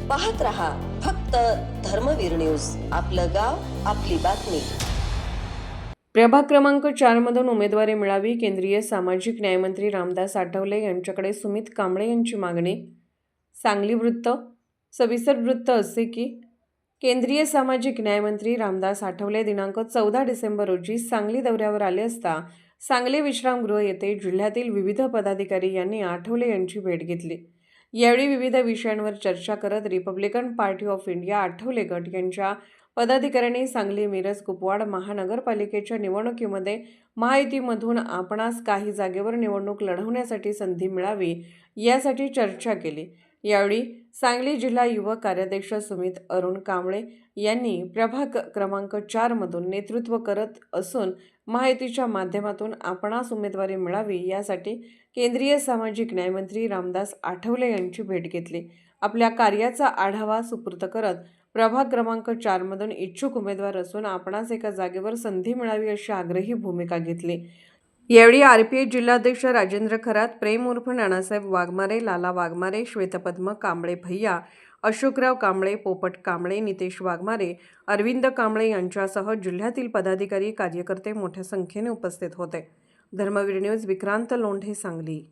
पाहत रहा फक्त धर्मवीर न्यूज, आपलं गाव आपली बातमी। प्रभाग क्रमांक 4 मधून उमेदवारी मिळावी, केंद्रीय सामाजिक न्यायमंत्री रामदास आठवले यांच्याकडे सुमित कांबळे यांची मागणी। सांगली वृत्त। सविस्तर वृत्त असे की केंद्रीय सामाजिक न्यायमंत्री रामदास आठवले दिनांक 14 डिसेंबर रोजी सांगली दौऱ्यावर आले असता सांगली विश्रामगृह येथे जिल्ह्यातील विविध पदाधिकारी यांनी आठवले यांची भेट घेतली। यावेळी विविध विषयांवर चर्चा करत Republican party of India Athawale गट यांच्या पदाधिकाऱ्यांनी सांगली, मिरज, कुपवाड महानगरपालिकेच्या निवडणुकीमध्ये महायुतीमधून आपणास काही जागेवर निवडणूक लढवण्यासाठी संधी मिळावी यासाठी चर्चा केली। यावेळी सांगली जिल्हा युवक कार्याध्यक्ष सुमित अरुण कांबळे यांनी प्रभाग क्रमांक 4 मधून नेतृत्व करत असून महायुतीच्या माध्यमातून आपणास उमेदवारी मिळावी यासाठी केंद्रीय सामाजिक न्यायमंत्री रामदास आठवले यांची भेट घेतली। आपल्या कार्याचा आढावा सुपूर्द करत प्रभाग क्रमांक 4 मधून इच्छुक उमेदवार असून आपणास एका जागेवर संधी मिळावी अशी आग्रही भूमिका घेतली। यावेळी आरपीआय जिल्हाध्यक्ष राजेंद्र खरात, प्रेम उर्फ नानासाहेब वाघमारे, लाला वाघमारे, श्वेतपद्म कांबळे भैया, अशोकराव कांबळे, पोपट कांबळे, नितेश वाघमारे, अरविंद कांबळे यांच्यासह जिल्ह्यातील पदाधिकारी कार्यकर्ते मोठ्या संख्येने उपस्थित होते। धर्मवीर न्यूज, विक्रांत लोंढे, सांगली।